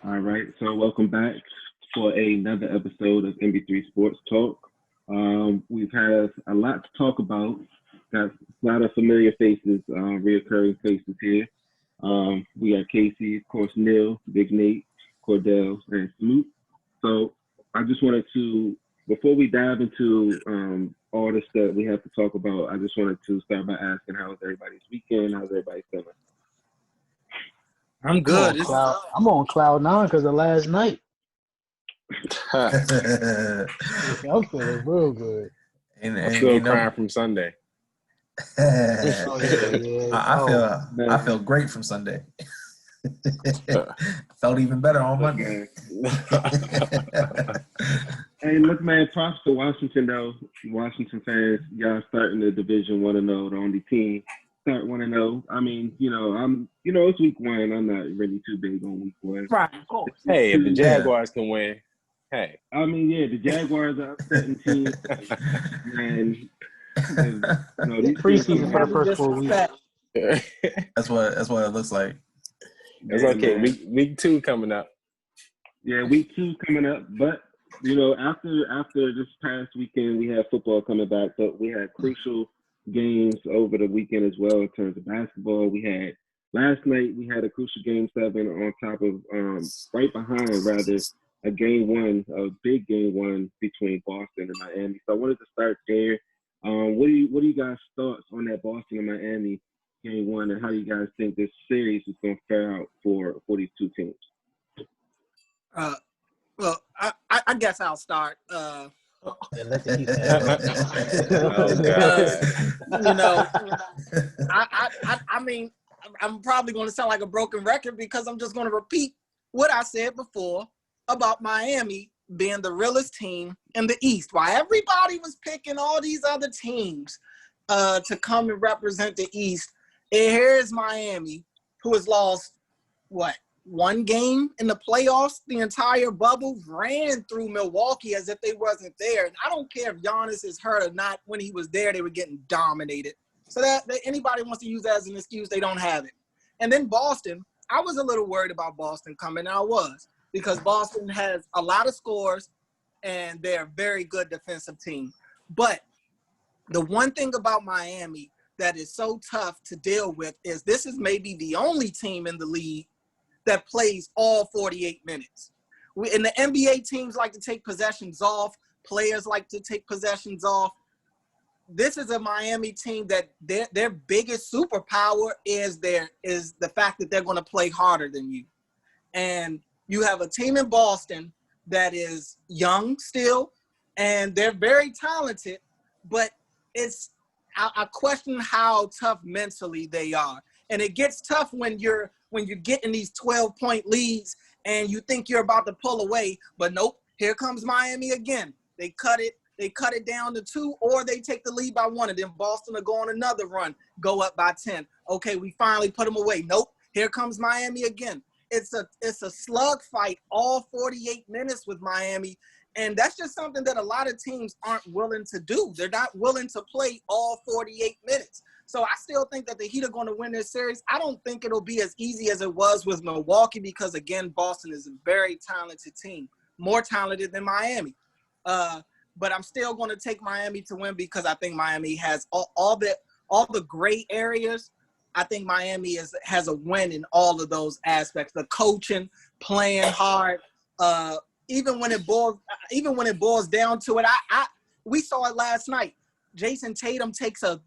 All right, so welcome back for another episode of MB3 Sports Talk. We've had a lot to talk about. Got a lot of familiar faces, reoccurring faces here. We got Casey, of course, Neil, Big Nate, Cordell, and Smoot. So I just wanted to, before we dive into all the stuff we have to talk about, I just wanted to start by asking how was everybody's weekend? How's everybody feeling? I'm good. I'm on cloud nine because of last night. I'm feeling real good. I'm still crying from Sunday. I feel great from Sunday. Felt even better on Monday. Hey, look, man, props to Washington, though. Washington fans, y'all starting the Division 1-0, the only team. Start 1-0. I mean, it's week one. I'm not really too big on week one. Right, of course. Hey, if the Jaguars can win, hey. I mean, yeah, the Jaguars are upsetting teams. And, these preseason for the first 4 weeks. That's what it looks like. It's okay. Week 2 coming up. Yeah, week 2 coming up. But, after this past weekend, we had football coming back, but we had crucial games over the weekend as well in terms of basketball. We had last night we had a crucial game 7 on top of right behind rather a big game 1 between Boston and Miami. So I wanted to start there. What do you guys thoughts on that Boston and Miami game 1, and how do you guys think this series is going to fare out for these two teams? Well, I guess I'll start. I mean, I'm probably going to sound like a broken record because I'm just going to repeat what I said before about Miami being the realest team in the East. While everybody was picking all these other teams to come and represent the East, and here's Miami, who has lost, one game in the playoffs, the entire bubble, ran through Milwaukee as if they wasn't there. And I don't care if Giannis is hurt or not. When he was there, they were getting dominated. So that anybody wants to use that as an excuse, they don't have it. And then Boston, I was a little worried about Boston coming, and I was, because Boston has a lot of scores, and they're a very good defensive team. But the one thing about Miami that is so tough to deal with is this is maybe the only team in the league that plays all 48 minutes. And the NBA teams like to take possessions off. Players like to take possessions off. This is a Miami team that their biggest superpower is the fact that they're going to play harder than you. And you have a team in Boston that is young still, and they're very talented, but I question how tough mentally they are. And it gets tough when you're getting these 12-point leads and you think you're about to pull away, but nope, here comes Miami again. They cut it down to 2, or they take the lead by 1, and then Boston will go on another run, go up by 10. Okay, we finally put them away. Nope, here comes Miami again. It's a slug fight all 48 minutes with Miami, and that's just something that a lot of teams aren't willing to do. They're not willing to play all 48 minutes. So I still think that the Heat are going to win this series. I don't think it'll be as easy as it was with Milwaukee because, again, Boston is a very talented team, more talented than Miami. But I'm still going to take Miami to win because I think Miami has all the gray areas. I think Miami has a win in all of those aspects. The coaching, playing hard, even when it boils down to it. We saw it last night. Jason Tatum takes a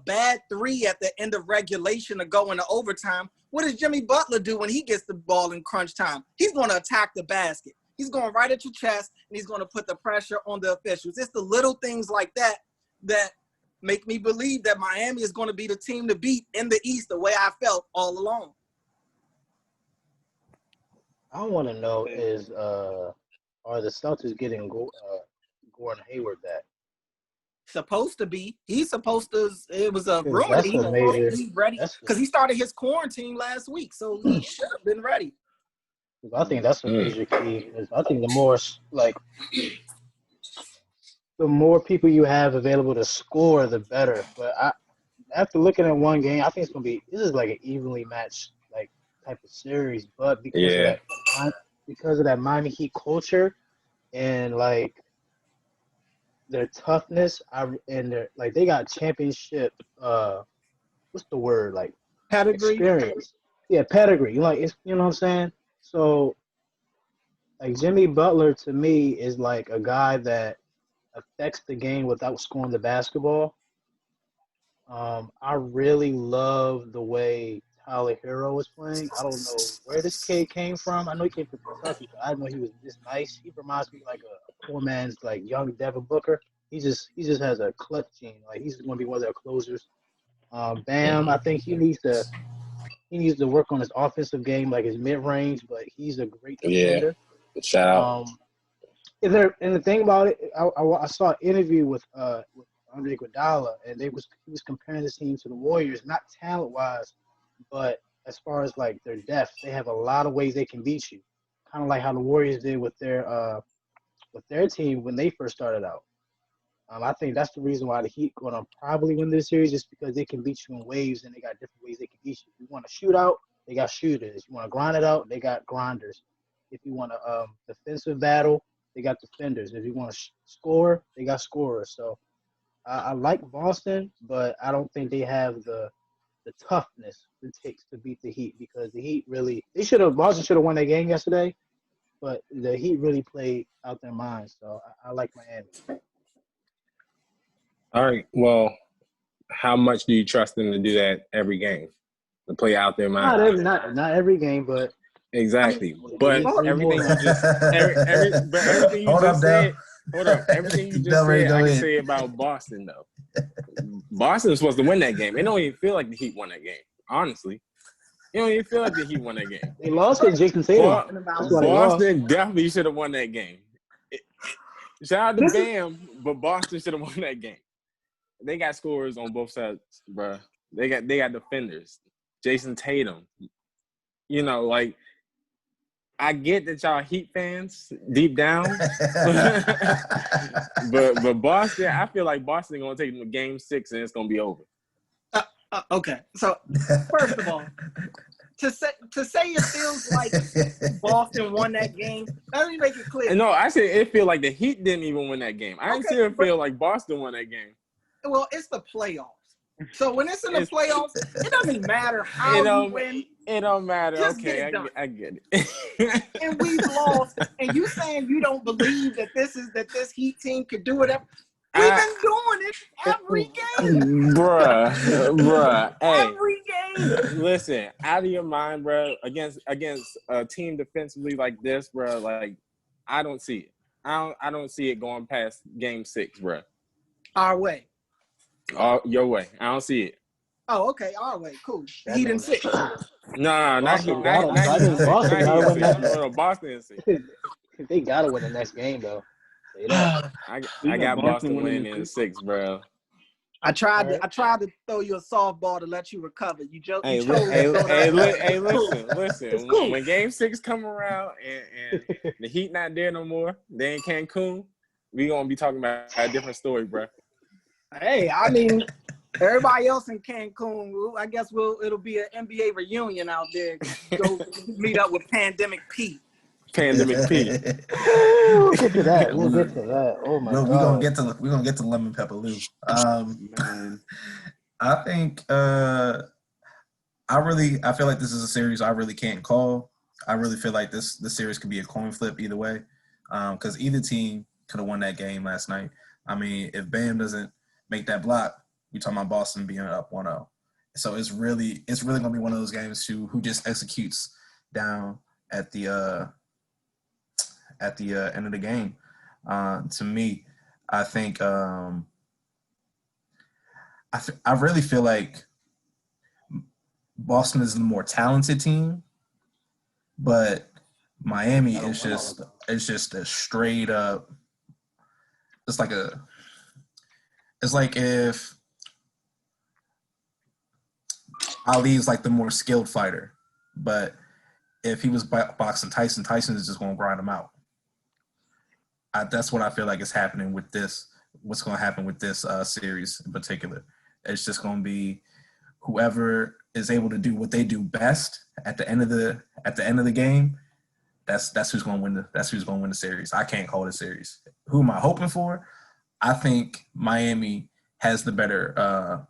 bad 3 at the end of regulation to go into overtime. What does Jimmy Butler do when he gets the ball in crunch time? He's going to attack the basket. He's going right at your chest, and he's going to put the pressure on the officials. It's the little things like that that make me believe that Miami is going to be the team to beat in the East the way I felt all along. I want to know is are the Celtics getting Gordon Hayward back? Supposed to be. He's supposed to. It was a rumor. He's ready because he started his quarantine last week, so he should have been ready. I think that's a major key. I think the more people you have available to score, the better. But after looking at one game, I think this is like an evenly matched type of series, but because of that Miami Heat culture and like their toughness, and their like they got championship. What's the word, like Pedigree. experience? Yeah, pedigree. Like it's, you know what I'm saying. So like Jimmy Butler to me is like a guy that affects the game without scoring the basketball. I really love the way Tyler Hero was playing. I don't know where this kid came from. I know he came from Kentucky, but I didn't know he was this nice. He reminds me like a poor man's like young Devin Booker. He just has a clutch gene. Like he's going to be one of their closers. Bam, I think he needs to work on his offensive game, like his mid range. But he's a great defender. Yeah, shout out. And the thing about it, I saw an interview with Andre Iguodala, and he was comparing this team to the Warriors, not talent wise, but as far as like their depth. They have a lot of ways they can beat you, kind of like how the Warriors did with their team when they first started out. I think that's the reason why the Heat going to probably win this series, just because they can beat you in waves, and they got different ways they can beat you. If you want to shoot out, they got shooters. If you want to grind it out, they got grinders. If you want to defensive battle, they got defenders. If you want to score, they got scorers. So I like Boston, but I don't think they have the toughness it takes to beat the Heat, because the Heat really Boston should have won that game yesterday, but the Heat really played out their minds. So I like Miami. All right. Well, how much do you trust them to do that every game? To play out their mind? Not every game, but exactly. But everything you just said. Hold up. Everything you just said, I can say about Boston though. Boston was supposed to win that game. It don't even feel like the Heat won that game. Honestly, it don't even feel like the Heat won that game. They lost because Jason Tatum. Boston definitely should have won that game. Shout out to Bam, but Boston should have won that game. They got scorers on both sides, bro. They got defenders. Jason Tatum. You know, like, I get that y'all Heat fans deep down, but Boston, I feel like Boston gonna take them to Game 6 and it's gonna be over. Okay, so first of all, to say it feels like Boston won that game, let me make it clear. No, I said it feel like the Heat didn't even win that game. I didn't see it feel like Boston won that game. Well, it's the playoffs. So when it's in the playoffs, it doesn't matter how you win. It don't matter. Just Okay, get I get it. And we've lost. And you saying you don't believe that this Heat team could do it? We've been doing it every game, bruh. Hey, every game. Listen, out of your mind, bro. Against a team defensively like this, bro. Like, I don't see it. I don't see it going past Game 6, bro. Our way. Your way. I don't see it. Oh, okay. Our way. Cool. Heat in 6. No, not Heat. Boston in 6. They gotta win the next game, though. I got Boston winning in 6, bro. I tried to throw you a softball to let you recover. You joke. Hey, listen. Cool. When Game 6 come around and the Heat not there no more, they in Cancun, we gonna be talking about a different story, bro. Hey, I mean, everybody else in Cancun, I guess it'll be an NBA reunion out there. Go meet up with Pandemic Pete. Pandemic Pete. We'll get to that. Oh my God. We're gonna get to Lemon Pepper Lou. Man. I think I feel like this is a series I really can't call. I really feel like this series could be a coin flip either way. Because either team could have won that game last night. I mean, if Bam doesn't make that block, we're talking about Boston being up 1-0. So it's really gonna be one of those games who just executes down at the end of the game. To me, I think I really feel like Boston is the more talented team, but Miami is just a straight up. It's like if Ali's like the more skilled fighter, but if he was boxing Tyson is just going to grind him out. That's what I feel like is happening with this. What's going to happen with this series in particular? It's just going to be whoever is able to do what they do best at the end of the game, that's who's going to win the series. I can't call the series. Who am I hoping for? I think Miami has the better.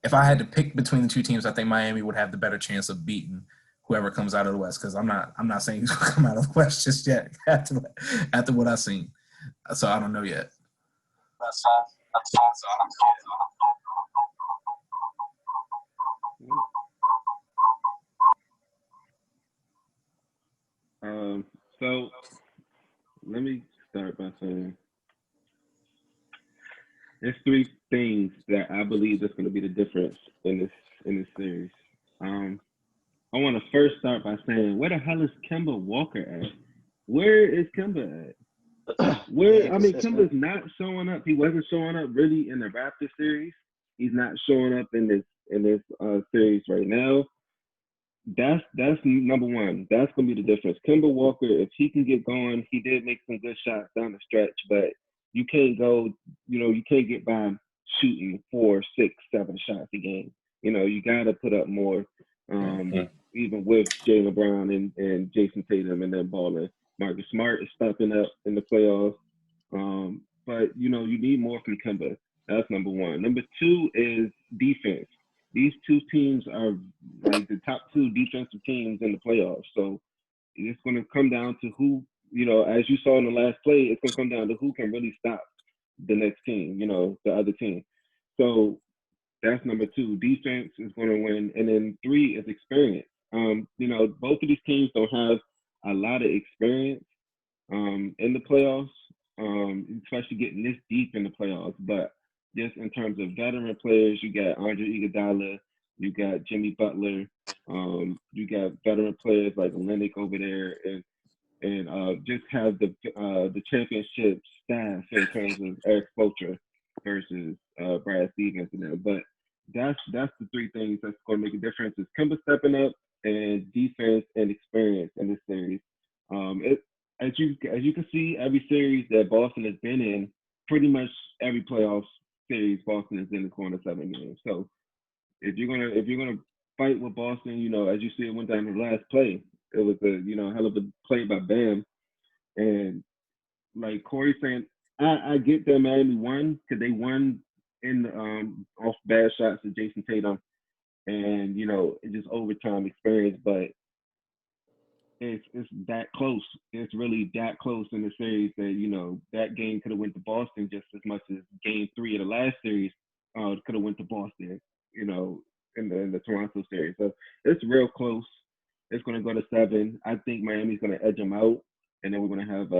If I had to pick between the two teams, I think Miami would have the better chance of beating whoever comes out of the West. Because I'm not saying who's going to come out of the West just yet after what I've seen. So I don't know yet. So let me start by saying there's three things that I believe that's going to be the difference in this series. I want to first start by saying, where the hell is Kemba Walker at? Where is Kemba at? Kemba's not showing up. He wasn't showing up really in the Raptors series. He's not showing up in this series right now. That's number one. That's gonna be the difference. Kemba Walker, if he can get going, he did make some good shots down the stretch, but you can't get by shooting 4, 6, 7 shots a game. You gotta put up more. Even with Jaylen Brown and Jason Tatum and then balling. Marcus Smart is stepping up in the playoffs. But you need more from Kemba. That's number one. Number two is defense. These two teams are like the top 2 defensive teams in the playoffs. So it's going to come down to who, as you saw in the last play, it's going to come down to who can really stop the next team, the other team. So that's number 2. Defense is going to win. And then 3 is experience. Both of these teams don't have a lot of experience in the playoffs, especially getting this deep in the playoffs. But just in terms of veteran players, you got Andre Iguodala, you got Jimmy Butler, you got veteran players like Olenek over there, and just have the championship staff in terms of Eric Spoelstra versus Brad Stevens and them. But that's the 3 things that's going to make a difference: is Kemba stepping up and defense and experience in this series. As you can see, every series that Boston has been in, pretty much every playoff series Boston is in the corner 7 games. So if you're gonna fight with Boston, as you see, it went down the last play. It was a hell of a play by Bam, and like Corey saying, I get that Miami won because they won in off bad shots of Jason Tatum, and it's just overtime experience, but it's that close. It's really that close in the series that that game could have went to Boston just as much as Game 3 of the last series could have went to Boston. In the Toronto series. So it's real close. It's going to go to 7. I think Miami's going to edge them out, and then we're going to have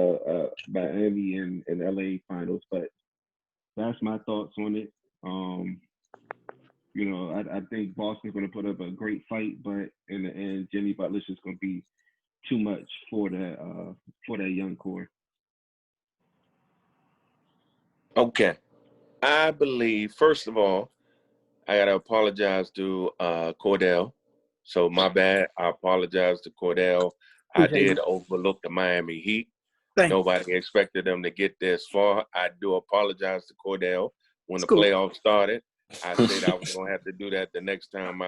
Miami and LA finals. But that's my thoughts on it. I think Boston's going to put up a great fight, but in the end, Jimmy Butler's just going to be too much for that young core. Okay. I believe, first of all, I got to apologize to Cordell. So my bad. I apologize to Cordell. I did overlook the Miami Heat. Nobody expected them to get this far. I do apologize to Cordell. When the playoffs started, I said I was going to have to do that the next time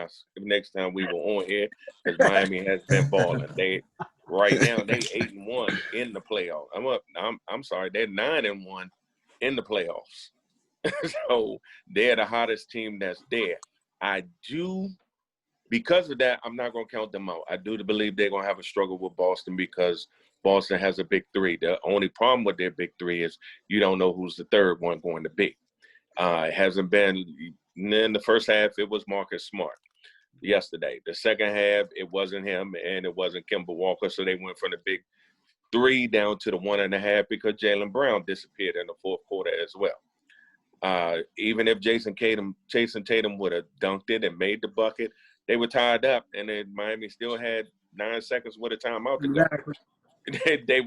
we were on here, because Miami has been balling. Right now they 8-1 in the playoffs. I'm sorry, they're 9-1 in the playoffs. So they're the hottest team that's there. Because of that, I'm not going to count them out. I do believe they're going to have a struggle with Boston because Boston has a big 3. The only problem with their big 3 is you don't know who's the third one going to be. It hasn't been in the first half. It was Marcus Smart yesterday. The second half, it wasn't him and it wasn't Kemba Walker. So they went from the big 3 down to the 1.5 because Jaylen Brown disappeared in the fourth quarter as well. Even if Jason Tatum would have dunked it and made the bucket, they were tied up, and then Miami still had 9 seconds with a timeout to go. They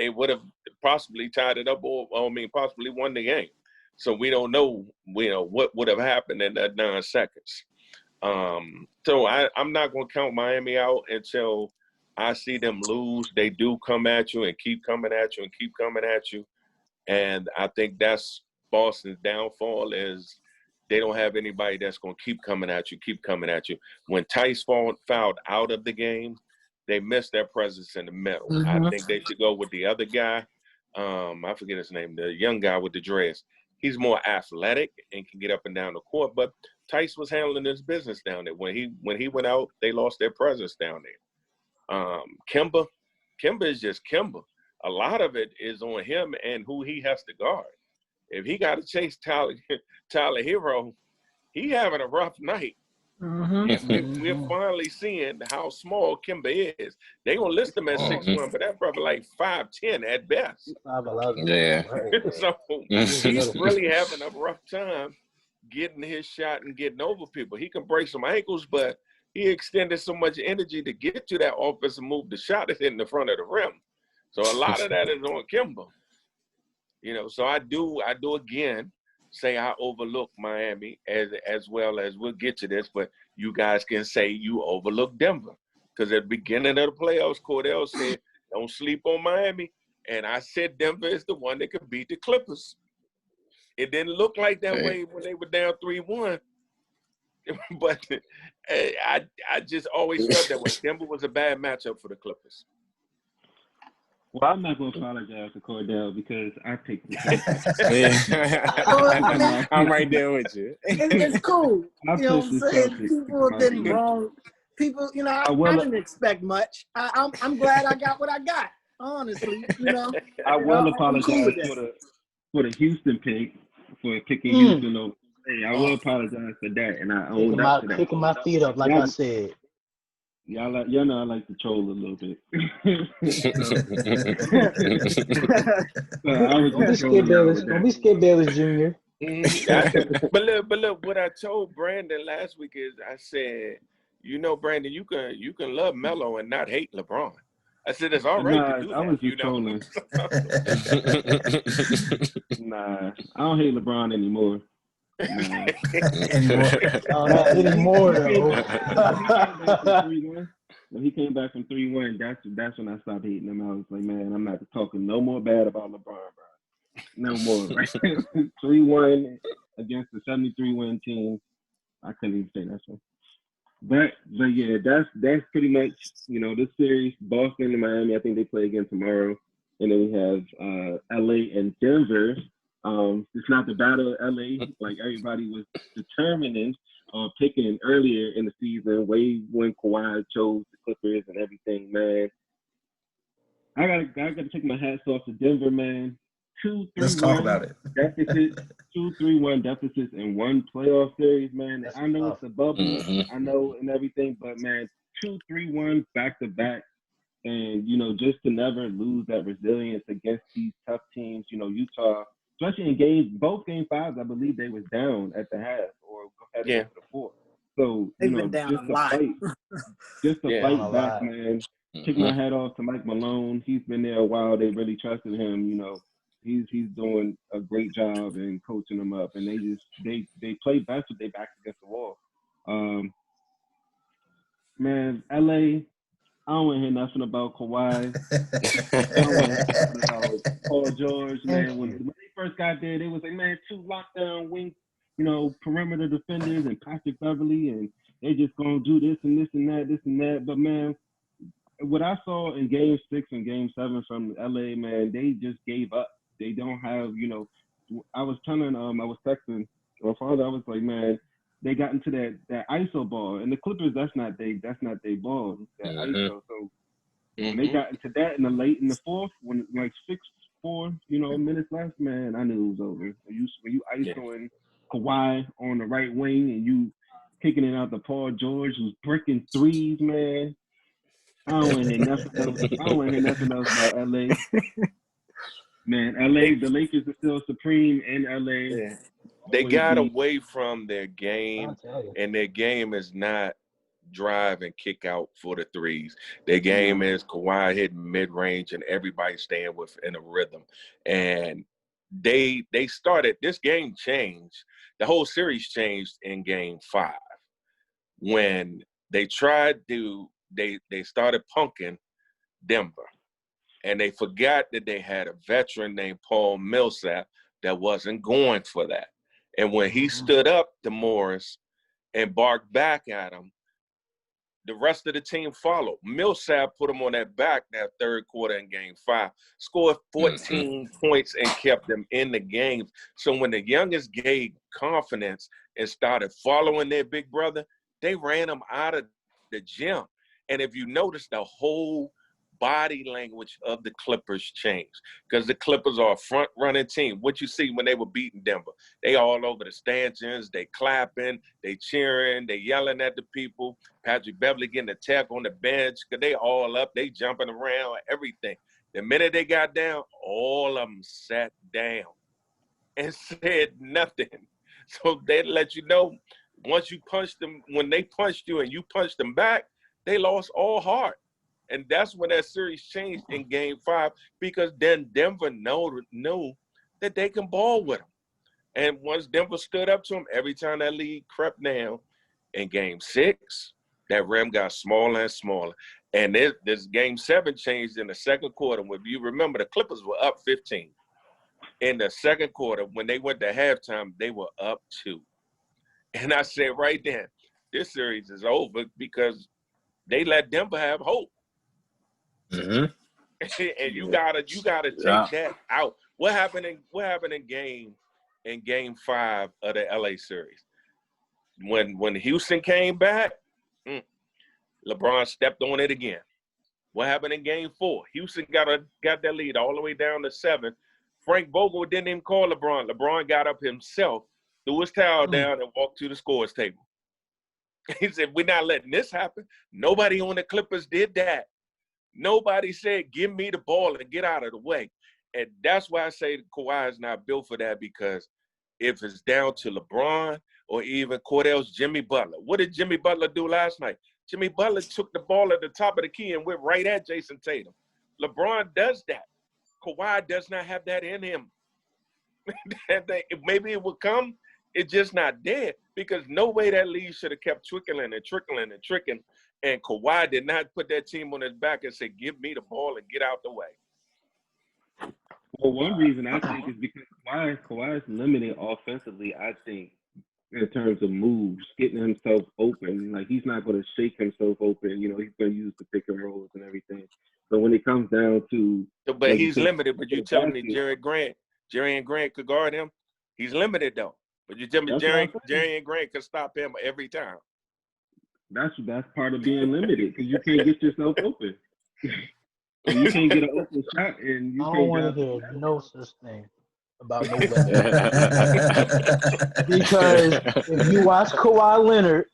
would have possibly tied it up, or possibly won the game. So we don't know, what would have happened in that 9 seconds. So I'm not going to count Miami out until I see them lose. They do come at you and keep coming at you and keep coming at you, and I think that's Boston's downfall is they don't have anybody that's going to keep coming at you. When Tice fouled out of the game, they missed their presence in the middle. I think they should go with the other guy. I forget his name, the young guy with the dreads. He's more athletic and can get up and down the court, but Tice was handling his business down there. When he went out, they lost their presence down there. Kemba is just Kemba. A lot of it is on him and who he has to guard. If he got to chase Tyler Hero, he having a rough night. We're finally seeing how small Kemba is. They gonna list him at 6'1", but that brother like 5'10" at best. 5'11". Yeah. So he's really having a rough time getting his shot and getting over people. He can break some ankles, but he extended so much energy to get to that offensive move. The shot is hitting the front of the rim. So a lot of that is on Kemba. You know, so I do again say I overlook Miami as well as we'll get to this, but you guys can say you overlook Denver. Because at the beginning of the playoffs, Cordell said, don't sleep on Miami. And I said Denver is the one that could beat the Clippers. It didn't look like that way when they were down 3-1. But I just always felt that way. Denver was a bad matchup for the Clippers. Well, I'm not going to apologize to Cordell because I picked the I'm right there with you. It's cool. You know what I'm saying? People didn't wrong. People, you know, I didn't expect much. I'm glad I got what I got. Honestly, you know. I will apologize for the Houston pick, for picking Houston over. Hey, I will apologize for that, and I own up to that. Kicking my feet up, like I said. Y'all know I like to troll a little bit. Don't be Skip Bayless Jr. But look, what I told Brandon last week is I said, you know, Brandon, you can love Melo and not hate LeBron. I said it's all right to do that. I was just trolling. Nah, I don't hate LeBron anymore. Anymore though. When he came back from 3-1, that's when I stopped hating him. I was like, man, I'm not talking no more bad about LeBron, bro. No more. Right? 3-1 against the 73-win team. I couldn't even say that. So. But yeah, that's pretty much, you know, this series. Boston and Miami, I think they play again tomorrow, and then we have LA and Denver. It's not the battle of LA like everybody was determining picking earlier in the season, way when Kawhi chose the Clippers and everything, man. I gotta take my hats off to Denver, man. 2-3-1 Let's talk about it. Deficit, 2-3-1 deficits in one playoff series, man. I know it's a bubble, I know and everything, but man, 2-3-1 back to back. And, you know, just to never lose that resilience against these tough teams, you know, Utah, especially in both game fives, I believe they was down at the half or headed into the fourth. So, you know, just to fight back, man. Kick my hat off to Mike Malone. He's been there a while. They really trusted him. You know, he's doing a great job in coaching them up. And they play best with their backs against the wall. Man, LA, I don't want to hear nothing about Kawhi. I don't want to hear nothing about Paul George, man. When they first got there, they was like, man, 2 lockdown wing, you know, perimeter defenders and Patrick Beverly, and they just gonna do this and this and that. But man, what I saw in Game 6 and Game 7 from LA, man, they just gave up. They don't have, you know. I was texting my father. I was like, man, they got into that ISO ball, and the Clippers, that's not they ball, that ISO. So when they got into that in the fourth, when like 6-4, you know, minutes left, man, I knew it was over. When you ISOing Kawhi on the right wing and you kicking it out to Paul George, who's breaking threes, man. I don't want to hear nothing else about LA. Man, LA, the Lakers are still supreme in LA. Yeah. They got away from their game, and their game is not drive and kick out for the threes. Their game is Kawhi hitting mid-range and everybody staying within a rhythm. And they started, this game changed. The whole series changed in Game 5 when they tried to, they started punking Denver. And they forgot that they had a veteran named Paul Millsap that wasn't going for that. And when he stood up to Morris and barked back at him, the rest of the team followed. Millsap put him on that back that third quarter in game 5, scored 14 points and kept them in the game. So when the youngest gained confidence and started following their big brother, they ran him out of the gym. And if you notice, the whole body language of the Clippers changed, because the Clippers are a front-running team. What you see when they were beating Denver, they all over the stanchions, they clapping, they cheering, they yelling at the people. Patrick Beverly getting a tap on the bench because they all up, they jumping around, everything. The minute they got down, all of them sat down and said nothing. So they let you know, once you punched them, when they punched you and you punched them back, they lost all heart. And that's when that series changed in game 5, because then Denver knew that they can ball with them. And once Denver stood up to them, every time that lead crept down in game 6, that rim got smaller and smaller. And this game 7 changed in the second quarter. If you remember, the Clippers were up 15. In the second quarter, when they went to halftime, they were up 2. And I said right then, this series is over because they let Denver have hope. And you gotta take that out. What happened in game 5 of the LA series? When Houston came back, LeBron stepped on it again. What happened in game 4? Houston got that lead all the way down to 7. Frank Vogel didn't even call LeBron. LeBron got up himself, threw his towel down, and walked to the scores table. He said, "We're not letting this happen." Nobody on the Clippers did that. Nobody said, "Give me the ball and get out of the way." And that's why I say Kawhi is not built for that, because if it's down to LeBron or even Cordell's Jimmy Butler. What did Jimmy Butler do last night? Jimmy Butler took the ball at the top of the key and went right at Jason Tatum. LeBron does that. Kawhi does not have that in him. Maybe it will come. It's just not there, because no way that lead should have kept trickling and trickling and tricking. And Kawhi did not put that team on his back and say, "Give me the ball and get out the way." Well, one reason I think is because Kawhi is limited offensively, I think, in terms of moves, getting himself open. Like, he's not going to shake himself open. You know, he's going to use the pick and rolls and everything. But when it comes down to – But he's limited. But you telling me Jerry and Grant could guard him? He's limited, though. But you tell me Jerry and Grant could stop him every time. That's part of being limited, because you can't get yourself open. You can't get an open shot, and you I can't. don't want to hear no such thing about no limit. Because if you watch Kawhi Leonard,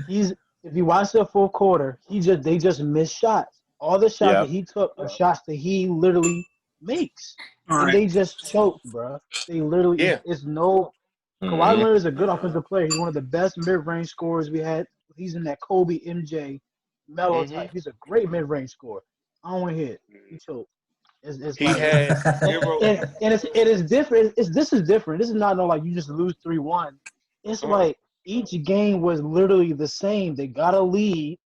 if you watch the full quarter, they just miss shots. All the shots that he took are shots that he literally makes, and they just choked, bro. They literally it's no. Kawhi Leonard is a good offensive player. He's one of the best mid-range scorers we had. He's in that Kobe, MJ, Melo type. He's a great mid-range scorer. I don't want to hear it. He choked. It's He like, had zero. and it is different. This is different. This is not like you just lose 3-1. It's like each game was literally the same. They got a lead,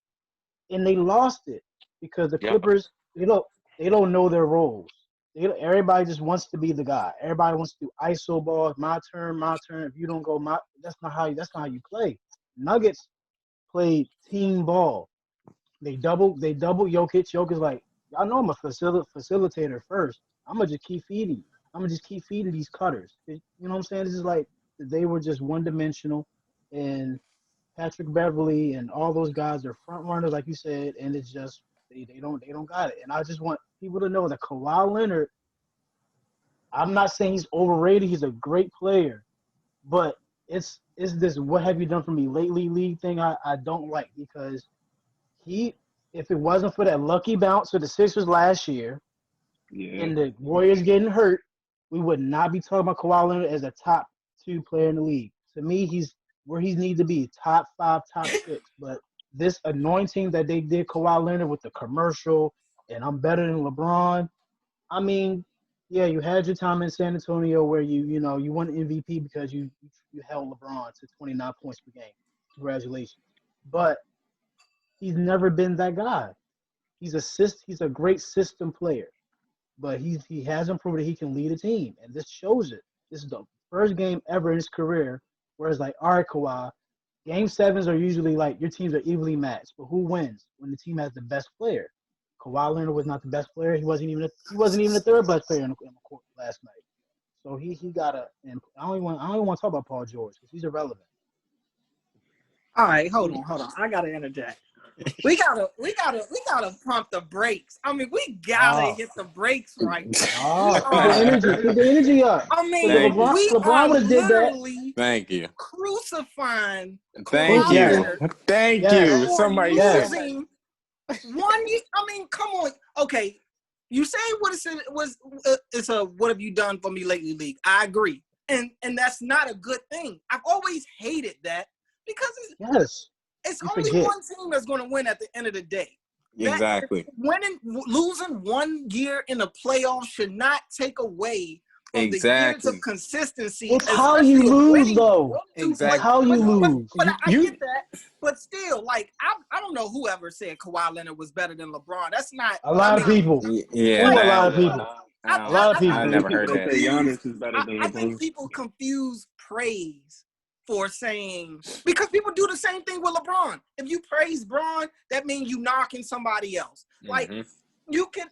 and they lost it because the Clippers, they don't know their roles. Everybody just wants to be the guy. Everybody wants to do ISO balls. My turn. If you don't go, that's not how you play. Nuggets played team ball. They double Jokic. Jokic's like, I know I'm a facilitator first. I'm gonna just keep feeding. I'm gonna just keep feeding these cutters. You know what I'm saying? This is like they were just one dimensional, and Patrick Beverly and all those guys are front runners, like you said, and it's just they don't got it. And I just want people to know that Kawhi Leonard, I'm not saying he's overrated. He's a great player, but it's this "what have you done for me lately" league thing I don't like, because if it wasn't for that lucky bounce with the Sixers last year and the Warriors getting hurt, we would not be talking about Kawhi Leonard as a top 2 player in the league. To me, he's where he needs to be, top 5, top 6. But this anointing that they did Kawhi Leonard with the commercial, and I'm better than LeBron. I mean, yeah, you had your time in San Antonio where you won MVP because you held LeBron to 29 points per game. Congratulations. But he's never been that guy. He's a great system player, but he hasn't proven that he can lead a team, and this shows it. This is the first game ever in his career where it's like, all right, Kawhi, game 7s are usually like your teams are evenly matched, but who wins when the team has the best player? Kawhi Leonard was not the best player. He wasn't even the third best player in the court last night. So he got to. And I don't even want to talk about Paul George because he's irrelevant. All right, hold on. I gotta interject. We gotta pump the brakes. I mean, we gotta hit the brakes right now. Keep the energy up. I mean, LeBron would have did that. Thank you. Crucifying. Thank Kawhi you. Leonard Thank Yes. you. Somebody said. losing 1 year. I mean, come on. Okay, you say it's a what have you done for me lately league. I agree, and that's not a good thing. I've always hated that because it's only one team that's going to win at the end of the day. Exactly. Losing 1 year in the playoffs should not take away from the years of consistency. It's how you lose, though. Exactly. It's how you lose. But I get that. But still, like, I don't know whoever said Kawhi Leonard was better than LeBron. That's not a lot of people. Yeah. A lot of people. A lot of people. I never heard that. Giannis is better than LeBron. I think people confuse praise for saying, because people do the same thing with LeBron. If you praise Bron, that means you knocking somebody else. Like, you can,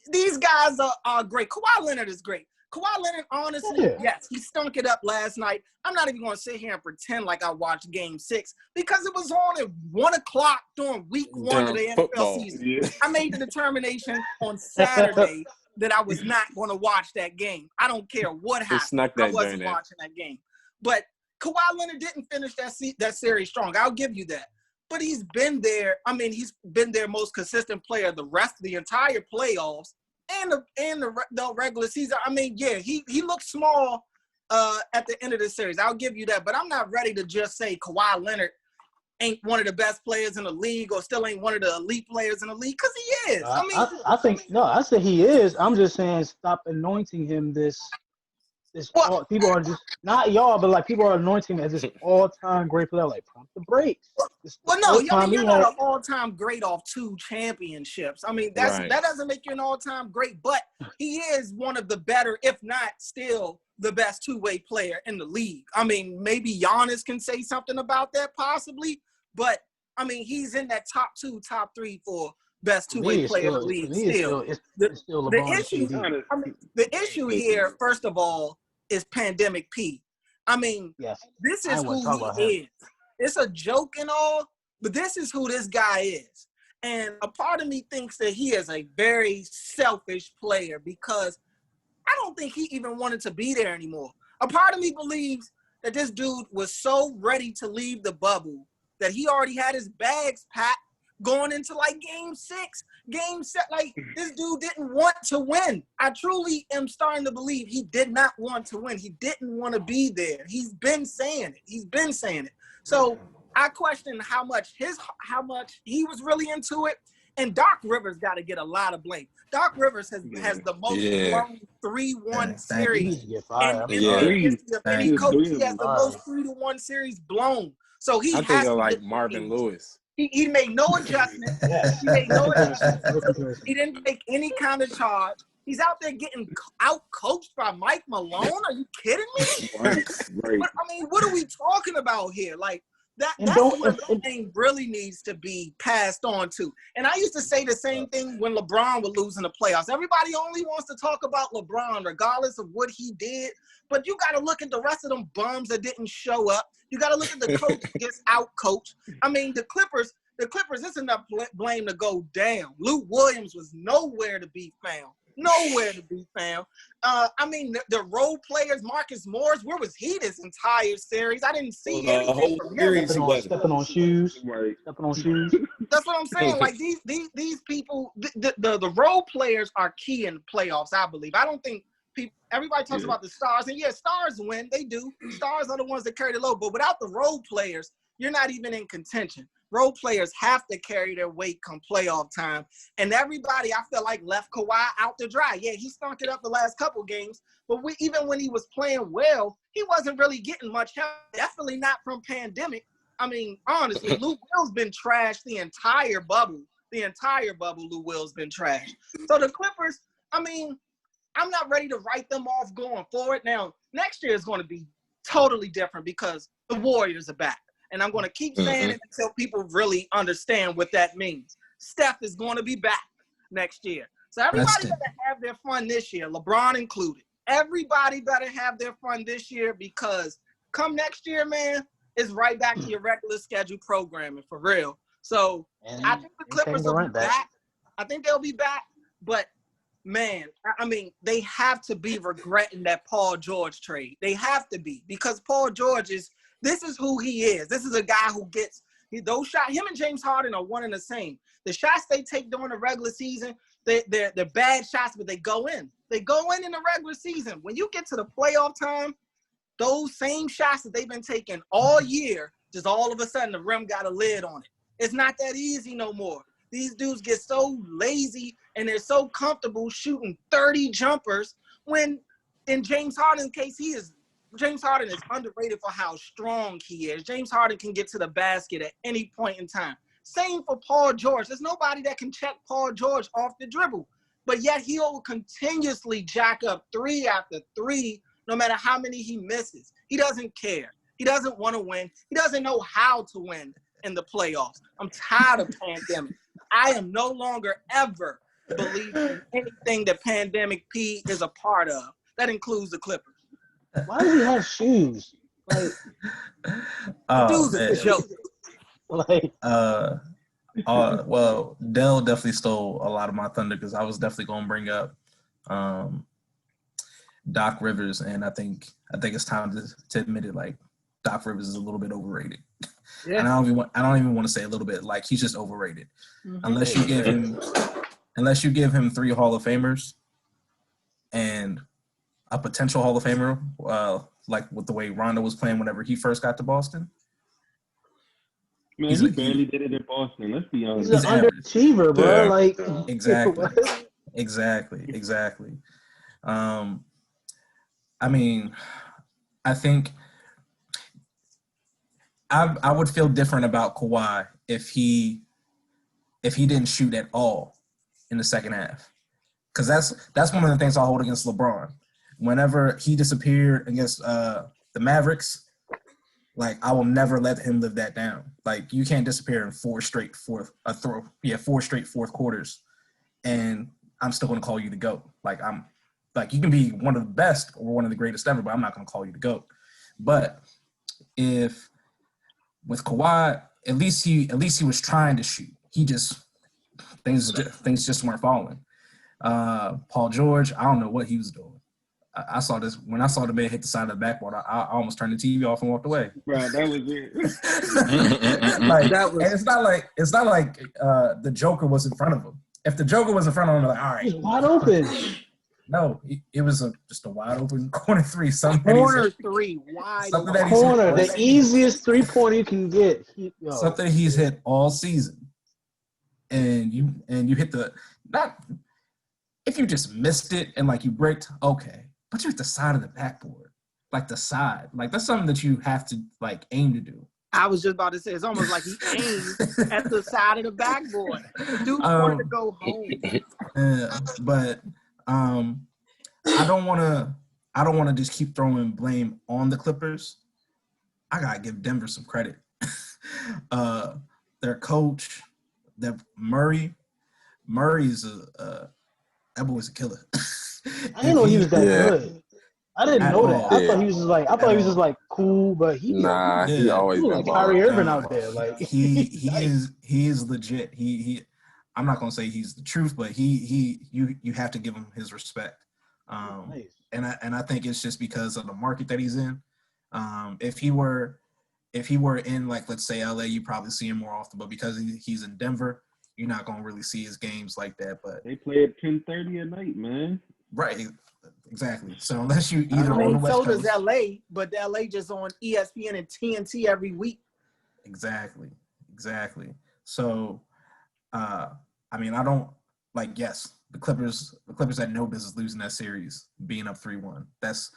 these guys are great. Kawhi Leonard is great. Kawhi Leonard, honestly, yes, he stunk it up last night. I'm not even going to sit here and pretend like I watched Game 6 because it was on at 1 o'clock during week 1 of the NFL season. Yeah. I made the determination on Saturday that I was not going to watch that game. I don't care what happened. I wasn't watching that game. But Kawhi Leonard didn't finish that series strong. I'll give you that. But he's been there. I mean, he's been their most consistent player the rest of the entire playoffs and the regular season. I mean, yeah, he looked small at the end of the series. I'll give you that. But I'm not ready to just say Kawhi Leonard ain't one of the best players in the league or still ain't one of the elite players in the league because he is. I say he is. I'm just saying stop anointing him this people are just not y'all, but like people are anointing him as this all-time great player. Like pump the brakes. Well, no, you're not an all-time great off 2 championships. I mean, that doesn't make you an all-time great, but he is one of the better, if not still the best two-way player in the league. I mean, maybe Giannis can say something about that possibly, but I mean, he's in that top 2, top 3 for best two-way player in the league still. The issue here, first of all, is Pandemic P. I mean, this is who he is. It's a joke and all, but this is who this guy is. And a part of me thinks that he is a very selfish player because I don't think he even wanted to be there anymore. A part of me believes that this dude was so ready to leave the bubble that he already had his bags packed going into like game 6, game 7. Like, this dude didn't want to win. I truly am starting to believe he did not want to win. He didn't want to be there. He's been saying it. So I question how much he was really into it. And Doc Rivers got to get a lot of blame. Doc Rivers has the most blown 3-1 series in the history of any coach. He has the most 3-1 series blown. So he has to like Marvin Lewis. He made no adjustment. He made no adjustment. He didn't take any kind of charge. He's out there getting out-coached by Mike Malone. Are you kidding me? Right. But, I mean, what are we talking about here? Like, that's what the game really needs to be passed on to. And I used to say the same thing when LeBron would lose in the playoffs. Everybody only wants to talk about LeBron regardless of what he did. But you got to look at the rest of them bums that didn't show up. You got to look at the coach that gets out-coached. I mean, the Clippers, it's enough blame to go down. Lou Williams was nowhere to be found. I mean, the role players, Marcus Morris, where was he this entire series? I didn't see anything from him. Stepping on shoes. That's what I'm saying. Like, these people, the role players are key in playoffs, I believe. I don't think everybody talks about the stars, and stars win. They do. Stars are the ones that carry the load. But without the role players, you're not even in contention. Role players have to carry their weight come playoff time. And everybody, I feel like, left Kawhi out to dry. Yeah, he stunk it up the last couple games. But even when he was playing well, he wasn't really getting much help. Definitely not from Pandemic. I mean, honestly, Lou Will's been trashed the entire bubble. Lou Will's been trashed. So the Clippers, I mean, I'm not ready to write them off going forward. Now, Next year is going to be totally different because the Warriors are back. And I'm going to keep saying it until people really understand what that means. Steph is going to be back next year. So everybody better have their fun this year, LeBron included. Everybody better have their fun this year because come next year, man, it's right back to your regular schedule programming for real. So I think the Clippers will be back. I think they'll be back. But, man, I mean, they have to be regretting that Paul George trade. They have to be because Paul George this is who he is. This is a guy who gets those shots. Him and James Harden are one and the same. The shots they take during the regular season, they're bad shots, but they go in. They go in the regular season. When you get to the playoff time, those same shots that they've been taking all year, just all of a sudden the rim got a lid on it. It's not that easy no more. These dudes get so lazy and they're so comfortable shooting 30 jumpers when in James Harden's case, James Harden is underrated for how strong he is. James Harden can get to the basket at any point in time. Same for Paul George. There's nobody that can check Paul George off the dribble. But yet he'll continuously jack up 3 after 3, no matter how many he misses. He doesn't care. He doesn't want to win. He doesn't know how to win in the playoffs. I'm tired of pandemic. I am no longer ever believing in anything that Pandemic P is a part of. That includes the Clippers. Why does he have shoes? Like, dude's a joke. Like, well, Dell definitely stole a lot of my thunder because I was definitely going to bring up Doc Rivers, and I think it's time to admit it. Like, Doc Rivers is a little bit overrated. Yeah. And I don't even want to say a little bit. Like, he's just overrated. Mm-hmm. Unless you give him 3 Hall of Famers and a potential Hall of Famer, like with the way Rondo was playing whenever he first got to Boston. Man, he barely did it in Boston. Let's be honest. He's an underachiever, bro. Like exactly. I mean, I think I would feel different about Kawhi if he didn't shoot at all in the second half, because that's one of the things I hold against LeBron. Whenever he disappeared against the Mavericks, like, I will never let him live that down. Like, you can't disappear in 4 straight fourth quarters, and I'm still going to call you the GOAT. Like, you can be one of the best or one of the greatest ever, but I'm not going to call you the GOAT. But if with Kawhi, at least he was trying to shoot. He just things just weren't falling. Paul George, I don't know what he was doing. I saw this when I saw the man hit the side of the backboard. I almost turned the TV off and walked away. Right, that was it. And it's not like the Joker was in front of him. If the Joker was in front of him, like, all right, he's wide open. No, it was just a wide open corner 3. Corner 3, wide corner, the easiest 3-pointer you can get. Something he's hit all season, and you hit not if you just missed it and like you bricked, okay. But you're at the side of the backboard, like the side. Like, that's something that you have to, like, aim to do. I was just about to say, it's almost like he aimed at the side of the backboard. The dude wanted to go home. But I don't want to just keep throwing blame on the Clippers. I gotta give Denver some credit. Their coach, Murray's that boy's a killer. I didn't know he was that good. I didn't know that. I thought he was just like cool, but he always been like Kyrie Irving out there. Like, he is legit. I'm not gonna say he's the truth, but you have to give him his respect. Nice. And I think it's just because of the market that he's in. If he were in, like, let's say LA, you probably see him more often, but because he's in Denver, you're not gonna really see his games like that. But they play at 10:30 at night, man. Right, exactly. So unless you either on the West so Coast, does LA, but LA just on ESPN and TNT every week. Exactly. So, I mean, I don't like. Yes, the Clippers had no business losing that series, being up 3-1. That's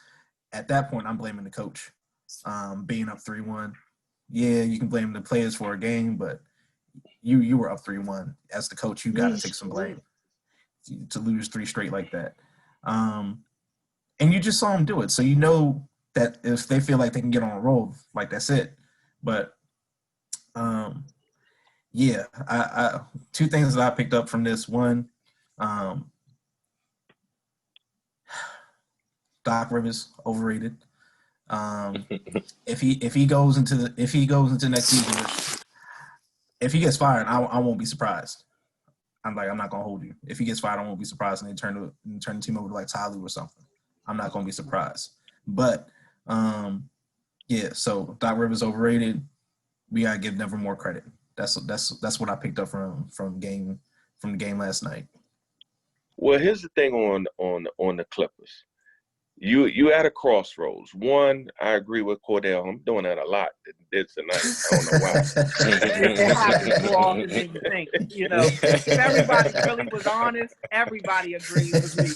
at that point, I'm blaming the coach. Being up 3-1, yeah, you can blame the players for a game, but you were up 3-1 as the coach. You got to take some blame to lose 3 straight like that. And you just saw him do it, so you know that if they feel like they can get on a roll, like that's it. But yeah, I two things that I picked up from this. One, Doc Rivers overrated. If he goes into next season, if he gets fired, I won't be surprised. I'm not gonna hold you. If he gets fired, I won't be surprised, and they turn the team over to like Ty Lue or something. I'm not gonna be surprised. But yeah, so Doc Rivers overrated. We gotta give Denver more credit. That's what I picked up from the game last night. Well, here's the thing on the Clippers. You at a crossroads. One, I agree with Cordell. I'm doing that a lot tonight. I don't know why. It happens more often than you think. You know, if everybody really was honest, everybody agrees with me.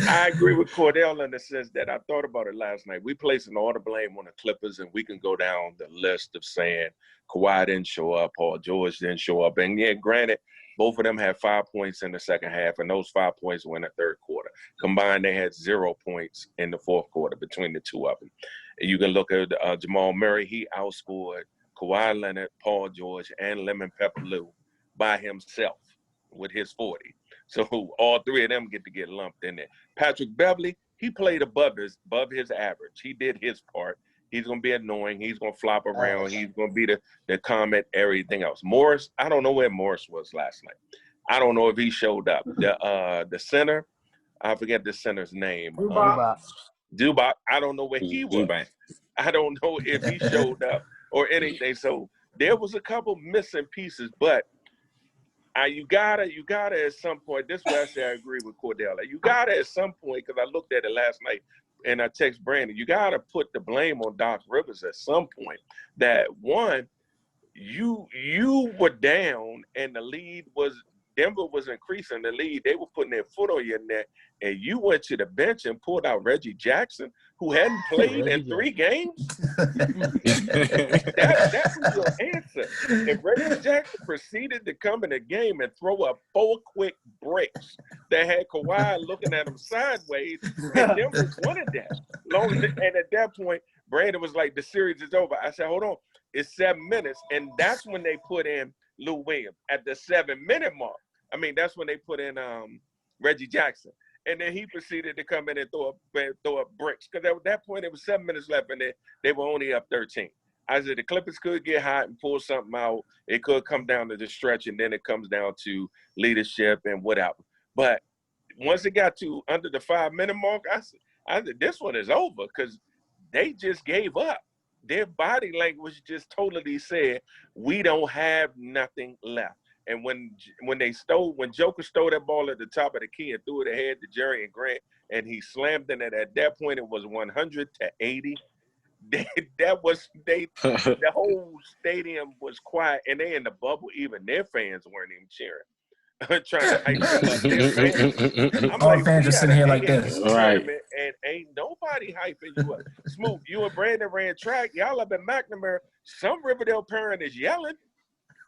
I agree with Cordell in the sense that I thought about it last night. We placing all the blame on the Clippers, and we can go down the list of saying Kawhi didn't show up, Paul George didn't show up. And yeah, granted, both of them had 5 points in the second half, and those 5 points were in the third quarter. Combined, they had 0 points in the fourth quarter between the two of them. And you can look at Jamal Murray. He outscored Kawhi Leonard, Paul George, and Lemon Pepper Lou by himself with his 40. So all three of them get lumped in there. Patrick Beverley, he played above his average. He did his part. He's going to be annoying. He's going to flop around. He's going to be the comment, everything else. Morris, I don't know where Morris was last night. I don't know if he showed up. The center, I forget the center's name. Dubak. I don't know where he was. I don't know if he showed up or anything. So there was a couple missing pieces, but you gotta at some point. This is where I say I agree with Cordell. You gotta at some point, because I looked at it last night. And I text Brandon, you got to put the blame on Doc Rivers at some point. That one, you were down and the lead was Denver was increasing the lead. They were putting their foot on your neck, and you went to the bench and pulled out Reggie Jackson, who hadn't played in 3 games. That was your answer. And Reggie Jackson proceeded to come in the game and throw up 4 quick breaks that had Kawhi looking at him sideways, and Denver wanted that. And at that point, Brandon was like, the series is over. I said, hold on, it's 7 minutes. And that's when they put in Lou Williams at the 7-minute mark. I mean, that's when they put in Reggie Jackson. And then he proceeded to come in and throw up bricks. Because at that point, it was 7 minutes left, and they were only up 13. I said the Clippers could get hot and pull something out. It could come down to the stretch, and then it comes down to leadership and whatever. But once it got to under the 5-minute mark, I said this one is over because they just gave up. Their body language just totally said, we don't have nothing left. And when Joker stole that ball at the top of the key and threw it ahead to Jerry and Grant, and he slammed it, and at that point it was 100-80. The whole stadium was quiet, and they in the bubble. Even their fans weren't even cheering. Trying to hype them up. All fans are sitting here like this, right? And ain't nobody hyping you up. Smooth, you and Brandon ran track. Y'all up in McNamara. Some Riverdale parent is yelling.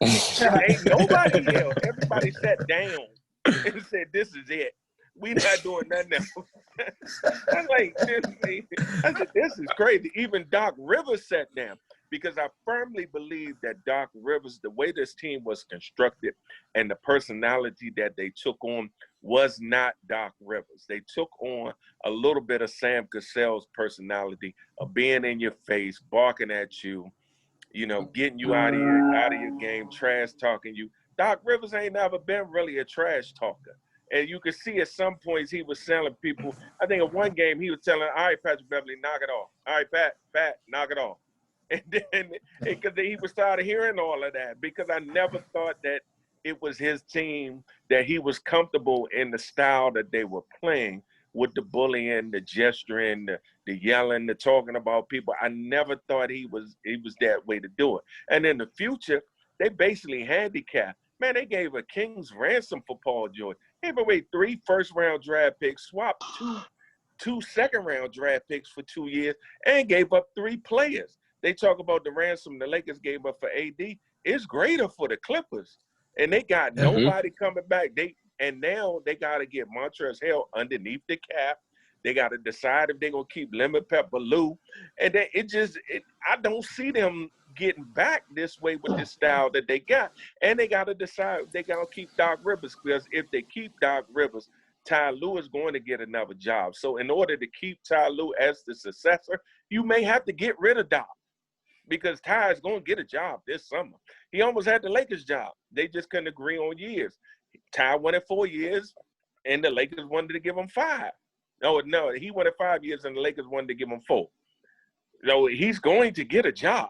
Ain't nobody yelled. Everybody sat down and said, "This is it. We not doing nothing else." I'm like, this is crazy. Even Doc Rivers sat down because I firmly believe that Doc Rivers, the way this team was constructed and the personality that they took on was not Doc Rivers. They took on a little bit of Sam Cassell's personality of being in your face, barking at you, getting you out of your game, trash talking you. Doc Rivers ain't never been really a trash talker. And you could see at some points he was telling people, I think in one game he was telling, all right, Patrick Beverley, knock it off. All right, Pat, knock it off. And then because he was tired of hearing all of that, because I never thought that it was his team, that he was comfortable in the style that they were playing with the bullying, the gesturing, the yelling, the talking about people. I never thought he was that way to do it. And in the future, they basically handicapped. Man, they gave a king's ransom for Paul George. They gave away 3 first-round draft picks, swapped two second-round draft picks for 2 years, and gave up 3 players. They talk about the ransom the Lakers gave up for AD. It's greater for the Clippers. And they got nobody coming back. And now they got to get Montrezl Harrell underneath the cap. They got to decide if they're going to keep Lemon Pepper Lou. And then I don't see them getting back this way with this style that they got. And they got to decide if they're going to keep Doc Rivers, because if they keep Doc Rivers, Ty Lue is going to get another job. So in order to keep Ty Lue as the successor, you may have to get rid of Doc, because Ty is going to get a job this summer. He almost had the Lakers job. They just couldn't agree on years. Ty wanted 4 years, and the Lakers wanted to give him 5. No, he wanted 5 years, and the Lakers wanted to give him 4. So he's going to get a job.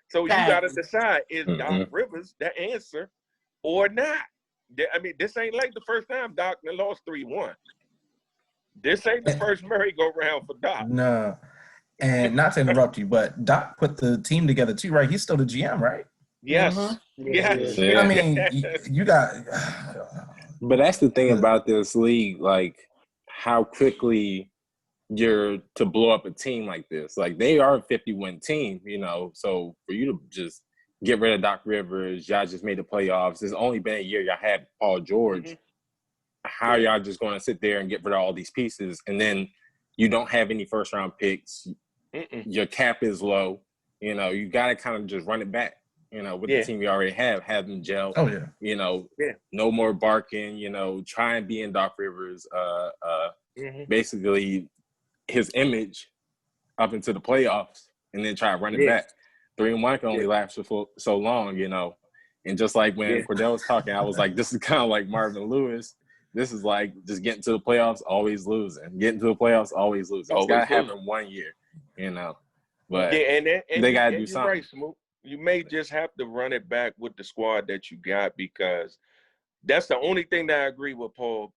So you got to decide, is Doc Rivers the answer or not? I mean, this ain't like the first time Doc lost 3-1. This ain't the first merry-go-round for Doc. No. And not to interrupt you, but Doc put the team together too, right? He's still the GM, right? Yes. Yes. Yeah. I mean, you got. But that's the thing about this league, like how quickly you're to blow up a team like this. Like they are a 50-win team, you know. So for you to just get rid of Doc Rivers, y'all just made the playoffs. It's only been a year y'all had Paul George. How y'all just going to sit there and get rid of all these pieces, and then you don't have any first-round picks. Your cap is low. You know, you got to kind of just run it back. You know, with the team you already have them gel. Oh yeah. You know, no more barking. You know, try and be in Doc Rivers. Basically, his image up into the playoffs, and then try to run it back. 3-1 can only last for so long. You know, and just like when Cordell was talking, I was like, this is kind of like Marvin Lewis. This is like just getting to the playoffs, always losing. Getting to the playoffs, always losing. It's got to happen 1 year. You know, but and they got to do something. Right, Smoot. You may just have to run it back with the squad that you got, because that's the only thing that I agree with Paul